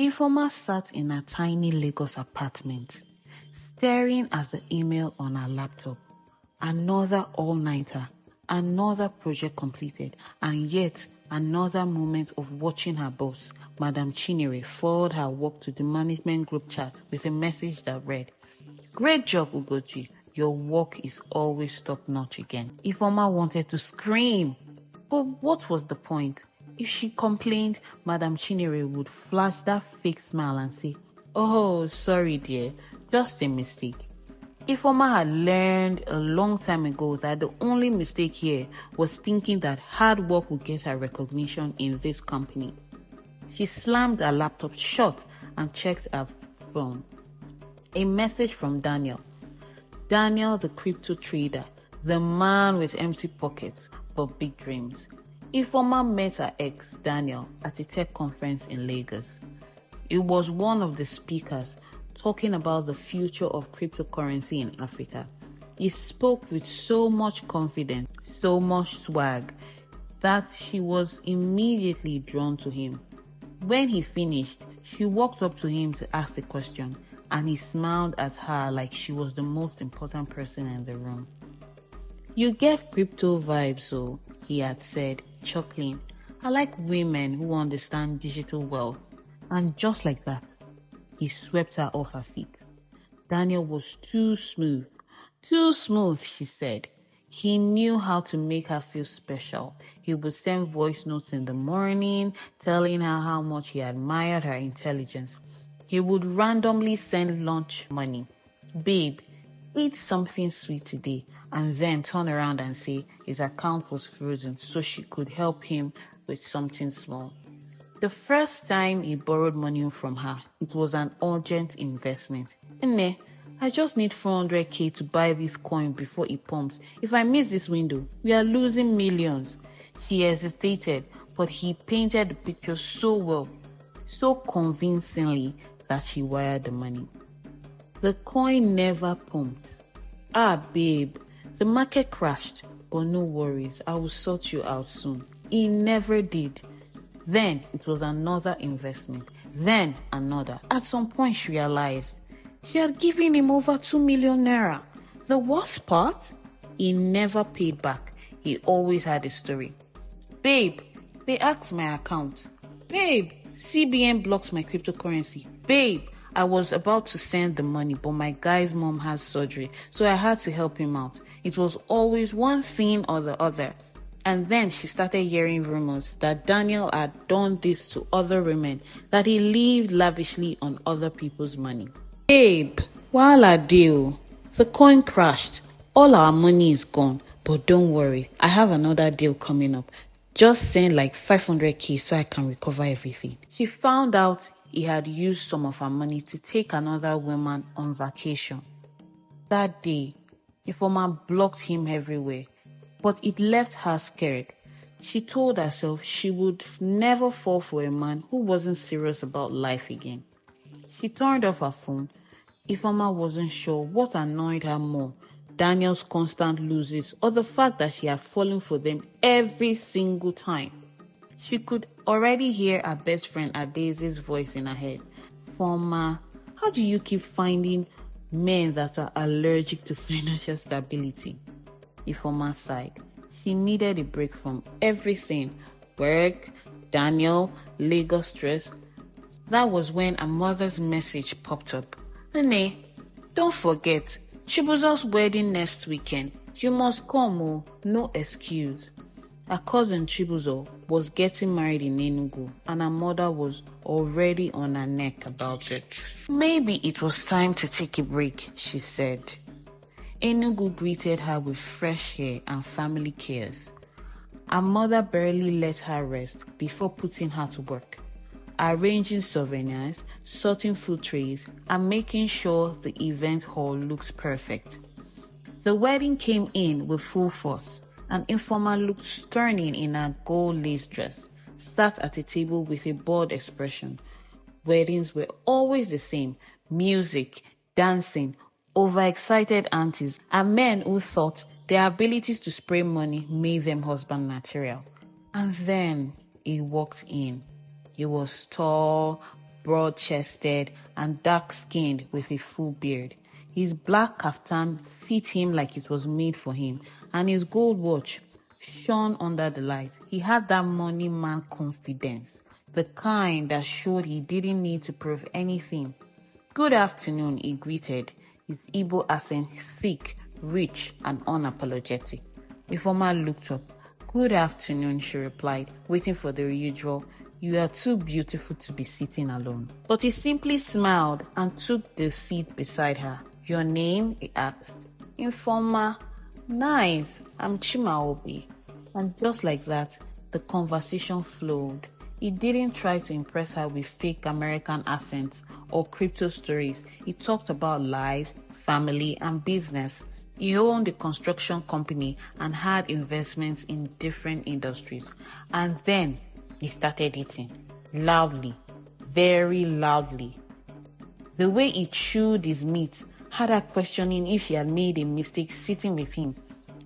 Ifeoma sat in a tiny Lagos apartment, staring at the email on her laptop. Another all-nighter, another project completed, and yet another moment of watching her boss, Madam Chinere, forward her work to the management group chat with a message that read, "Great job, Ugochi. Your work is always top-notch again." Ifeoma wanted to scream, but what was the point? If she complained, Madam Chinere would flash that fake smile and say, "Oh, sorry dear, just a mistake." Ifeoma had learned a long time ago that the only mistake here was thinking that hard work would get her recognition in this company. She slammed her laptop shut and checked her phone. A message from Daniel. Daniel, the crypto trader, the man with empty pockets but big dreams. Ifeoma met her ex, Daniel, at a tech conference in Lagos. It was one of the speakers talking about the future of cryptocurrency in Africa. He spoke with so much confidence, so much swag, that she was immediately drawn to him. When he finished, she walked up to him to ask a question, and he smiled at her like she was the most important person in the room. "You get crypto vibes, so," he had said, chuckling. "I like women who understand digital wealth." And just like that, he swept her off her feet. Daniel was too smooth, she said. He knew how to make her feel special. He would send voice notes in the morning, telling her how much he admired her intelligence. He would randomly send lunch money. "Babe, eat something sweet today," and then turn around and say his account was frozen so she could help him with something small. The first time he borrowed money from her, it was an urgent investment. "Nne, I just need 400k to buy this coin before it pumps. If I miss this window, we are losing millions." She hesitated, but he painted the picture so well, so convincingly, that she wired the money. The coin never pumped. "Ah, babe, the market crashed, but no worries, I will sort you out soon." It never did. Then it was another investment, then another. At some point she realized she had given him over 2 million naira. The worst part? He never paid back. He always had a story. "Babe, they hacked my account. Babe, CBN blocked my cryptocurrency. Babe, I was about to send the money, but my guy's mom has surgery, so I had to help him out." It was always one thing or the other. And then she started hearing rumors that Daniel had done this to other women, that he lived lavishly on other people's money. "Babe, wala deal. The coin crashed. All our money is gone. But don't worry, I have another deal coming up. Just send like 500k so I can recover everything." She found out he had used some of her money to take another woman on vacation. That day, Ifeoma blocked him everywhere, but it left her scared. She told herself she would never fall for a man who wasn't serious about life again. She turned off her phone. Ifeoma wasn't sure what annoyed her more, Daniel's constant losses or the fact that she had fallen for them every single time. She could already hear her best friend Adeze's voice in her head. "Foma, how do you keep finding men that are allergic to financial stability?" Ifeoma sighed. She needed a break from everything. Work, Daniel, Lagos stress. That was when her mother's message popped up. "Nene, don't forget, Chibuzo's wedding next weekend. You must come, oh, no excuse." Her cousin Chibuzo was getting married in Enugu, and her mother was already on her neck about it. "Maybe it was time to take a break," she said. Enugu greeted her with fresh hair and family cares. Her mother barely let her rest before putting her to work, arranging souvenirs, sorting food trays, and making sure the event hall looks perfect. The wedding came in with full force. An Ifeoma looked stunning in her gold lace dress, sat at a table with a bored expression. Weddings were always the same: music, dancing, overexcited aunties, and men who thought their abilities to spray money made them husband material. And then he walked in. He was tall, broad-chested and dark-skinned with a full beard. His black kaftan fit him like it was made for him, and his gold watch shone under the light. He had that money man confidence, the kind that showed he didn't need to prove anything. "Good afternoon," he greeted, his Igbo accent thick, rich, and unapologetic. Ifeoma looked up. "Good afternoon," she replied, waiting for the usual, "You are too beautiful to be sitting alone." But he simply smiled and took the seat beside her. "Your name?" he asked. "Ifeoma." "Nice, I'm Chimaobi." And just like that, the conversation flowed. He didn't try to impress her with fake American accents or crypto stories. He talked about life, family, and business. He owned a construction company and had investments in different industries. And then he started eating, loudly, very loudly. The way he chewed his meat had her questioning if she had made a mistake sitting with him.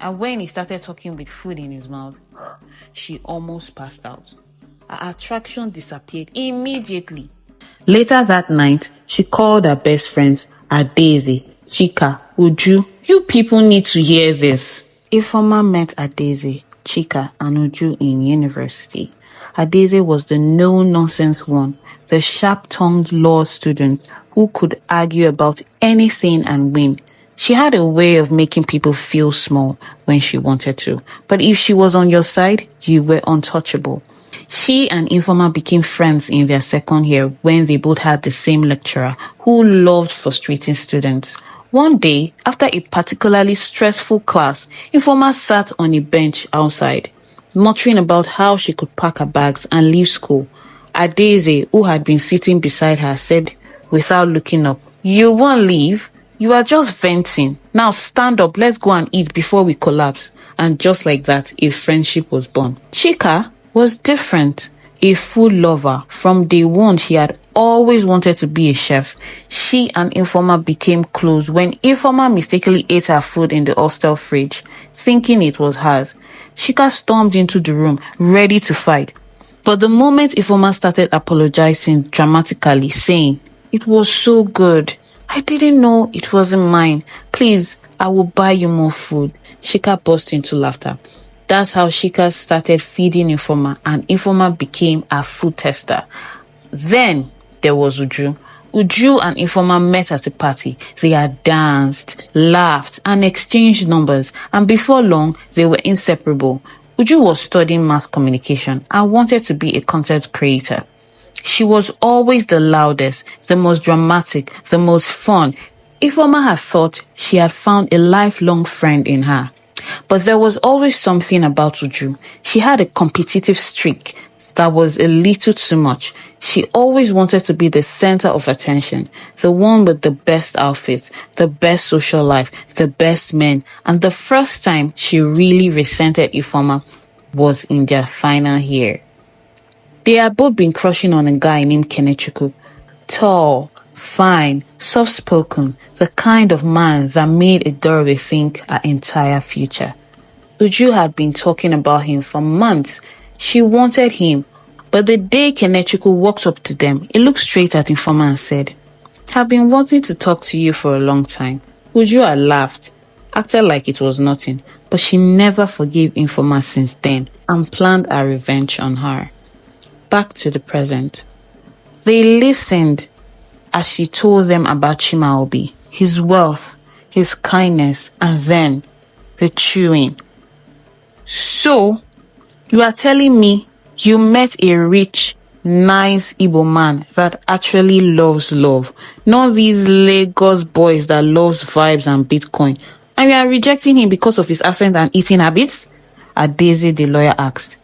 And when he started talking with food in his mouth, she almost passed out. Her attraction disappeared immediately. Later that night, she called her best friends, Adaeze, Chika, Uju. "You people need to hear this." Ifeoma met Adaeze, Chika, and Uju in university. Adaeze was the no-nonsense one, the sharp-tongued law student who could argue about anything and win. She had a way of making people feel small when she wanted to, but if she was on your side, you were untouchable. She and Ifeoma became friends in their second year when they both had the same lecturer who loved frustrating students. One day, after a particularly stressful class, Ifeoma sat on a bench outside, muttering about how she could pack her bags and leave school. Adaeze, who had been sitting beside her, said without looking up, "You won't leave? You are just venting. Now stand up, let's go and eat before we collapse." And just like that, a friendship was born. Chika was different, a food lover. From day one, she had always wanted to be a chef. She and Ifeoma became close when Ifeoma mistakenly ate her food in the hostel fridge, thinking it was hers. Chika stormed into the room, ready to fight. But the moment Ifeoma started apologizing dramatically, saying, "It was so good. I didn't know it wasn't mine. Please, I will buy you more food," Chika burst into laughter. That's how Chika started feeding Ifeoma, and Ifeoma became a food tester. Then there was Uju. Uju and Ifeoma met at a party. They had danced, laughed, and exchanged numbers, and before long, they were inseparable. Uju was studying mass communication and wanted to be a content creator. She was always the loudest, the most dramatic, the most fun. Ifeoma had thought she had found a lifelong friend in her. But there was always something about Uju. She had a competitive streak that was a little too much. She always wanted to be the center of attention, the one with the best outfits, the best social life, the best men. And the first time she really resented Ifeoma was in their final year. They had both been crushing on a guy named Kenechukwu. Tall, fine, soft-spoken, the kind of man that made a girl rethink her entire future. Uju had been talking about him for months. She wanted him, but the day Kenechukwu walked up to them, he looked straight at Ifeoma and said, "I've been wanting to talk to you for a long time." Uju had laughed, acted like it was nothing, but she never forgave Ifeoma since then and planned a revenge on her. Back to the present. They listened as she told them about Chimaobi, his wealth, his kindness, and then the chewing. "So, you are telling me you met a rich, nice Igbo man that actually loves love, not these Lagos boys that loves vibes and Bitcoin, and you are rejecting him because of his accent and eating habits?" Adaeze, the lawyer, asked.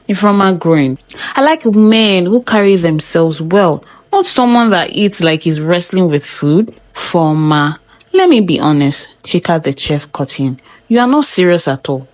Ifeoma groaned. "I like men who carry themselves well, not someone that eats like he's wrestling with food." "Forma, let me be honest," Chika the chef cut in. "You are not serious at all."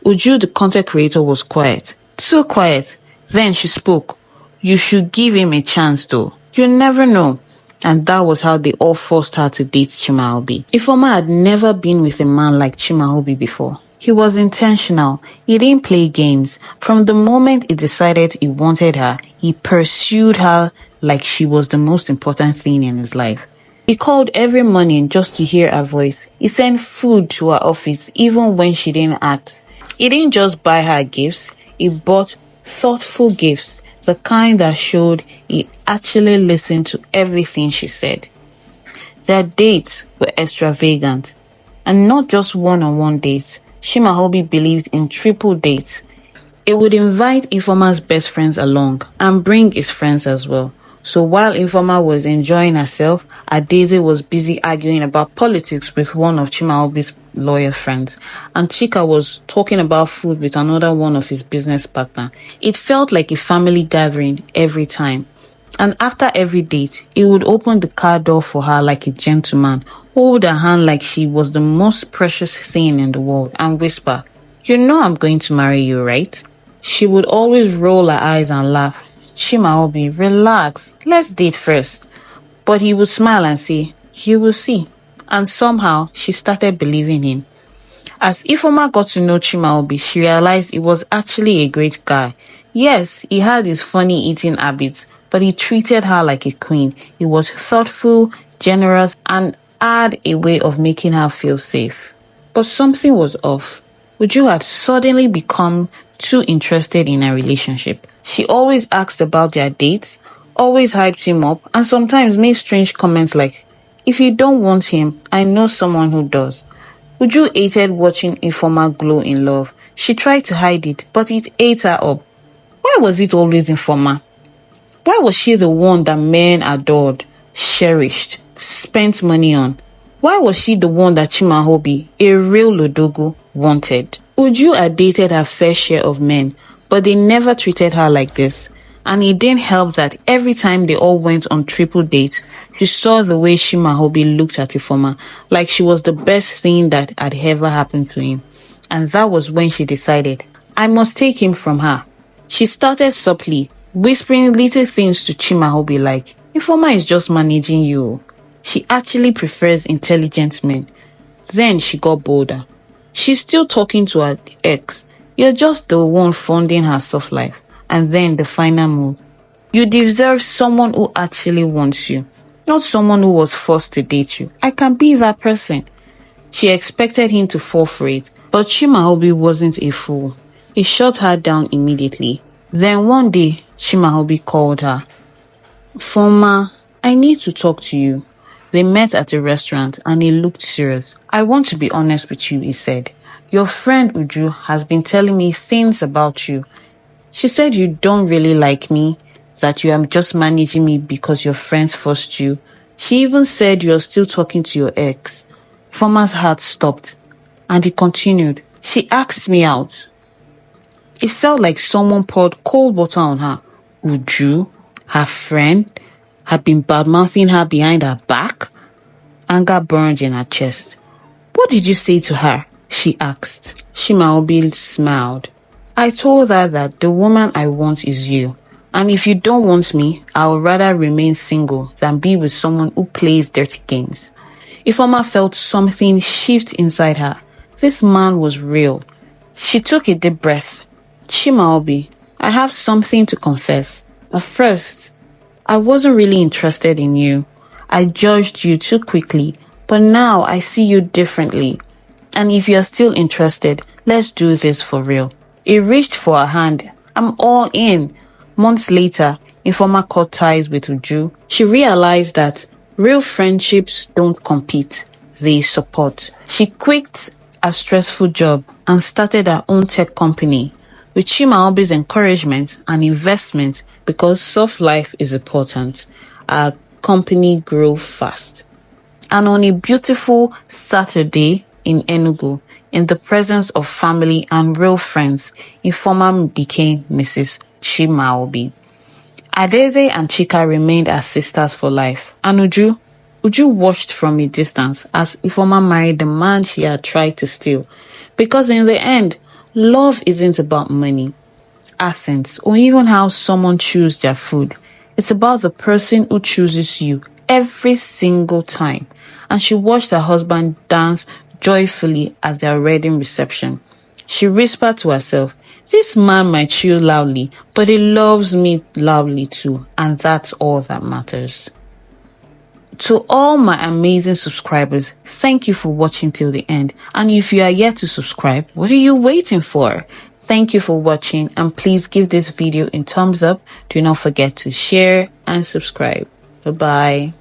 Uju, the content creator, was quiet. Too quiet. Then she spoke. "You should give him a chance though. You never know." And that was how they all forced her to date Chimaobi. Ifeoma had never been with a man like Chimaobi before. He was intentional. He didn't play games. From the moment he decided he wanted her, he pursued her like she was the most important thing in his life. He called every morning just to hear her voice. He sent food to her office even when she didn't ask. He didn't just buy her gifts, he bought thoughtful gifts, the kind that showed he actually listened to everything she said. Their dates were extravagant, and not just one-on-one dates. Chimaobi believed in triple dates. He would invite Ifeanyi's best friends along and bring his friends as well. So while Ifeanyi was enjoying herself, Adaeze was busy arguing about politics with one of Chimaobi's lawyer friends, and Chika was talking about food with another one of his business partner. It felt like a family gathering every time. And after every date, he would open the car door for her like a gentleman, hold her hand like she was the most precious thing in the world, and whisper, "You know I'm going to marry you, right?" She would always roll her eyes and laugh. "Chimaobi, relax. Let's date first." But he would smile and say, "You will see." And somehow, she started believing him. As Ifeanyi got to know Chimaobi, she realized he was actually a great guy. Yes, he had his funny eating habits, but he treated her like a queen. He was thoughtful, generous, and had a way of making her feel safe. But something was off. Uju had suddenly become too interested in a relationship. She always asked about their dates, always hyped him up, and sometimes made strange comments like, "If you don't want him, I know someone who does." Uju hated watching Ifeanyi glow in love. She tried to hide it, but it ate her up. Why was it always Ifeanyi? Why was she the one that men adored, cherished, spent money on? Why was she the one that Chimaobi, a real Lodogo, wanted? Uju had dated her fair share of men, but they never treated her like this. And it didn't help that every time they all went on triple dates, she saw the way Chimaobi looked at Ifeanyi like she was the best thing that had ever happened to him. And that was when she decided, I must take him from her. She started subtly, whispering little things to Chimaobi like, Ifeanyi is just managing you. She actually prefers intelligent men. Then she got bolder. She's still talking to her ex. You're just the one funding her soft life. And then the final move. You deserve someone who actually wants you, not someone who was forced to date you. I can be that person. She expected him to fall for it, but Chimaobi wasn't a fool. He shut her down immediately. Then one day, Chimaobi called her. Foma, I need to talk to you. They met at a restaurant and he looked serious. I want to be honest with you, he said. Your friend Uju has been telling me things about you. She said you don't really like me, that you are just managing me because your friends forced you. She even said you're still talking to your ex. Foma's heart stopped and he continued. She asked me out. It felt like someone poured cold water on her. Uju, her friend, had been badmouthing her behind her back. Anger burned in her chest. What did you say to her? She asked. Chimaobi smiled. I told her that the woman I want is you. And if you don't want me, I would rather remain single than be with someone who plays dirty games. Ifeanyi felt something shift inside her. This man was real. She took a deep breath. Chimaobi, I have something to confess. At first, I wasn't really interested in you. I judged you too quickly, but now I see you differently. And if you're still interested, let's do this for real. He reached for her hand. I'm all in. Months later, Ifeanyi cut ties with Uju. She realized that real friendships don't compete, they support. She quit a stressful job and started her own tech company with Chimaobi's encouragement and investment because soft life is important. Our company grew fast. And on a beautiful Saturday in Enugu, in the presence of family and real friends, Ifeanyi became Mrs. Chimaobi. Adaeze and Chika remained as sisters for life. And Uju watched from a distance as Ifeanyi married the man she had tried to steal. Because in the end, love isn't about money, accents, or even how someone chooses their food. It's about the person who chooses you every single time. And she watched her husband dance joyfully at their wedding reception. She whispered to herself, "This man might chew loudly, but he loves me loudly too, and that's all that matters." To all my amazing subscribers, thank you for watching till the end. And if you are yet to subscribe, what are you waiting for? Thank you for watching, and please give this video a thumbs up. Do not forget to share and subscribe. Bye-bye.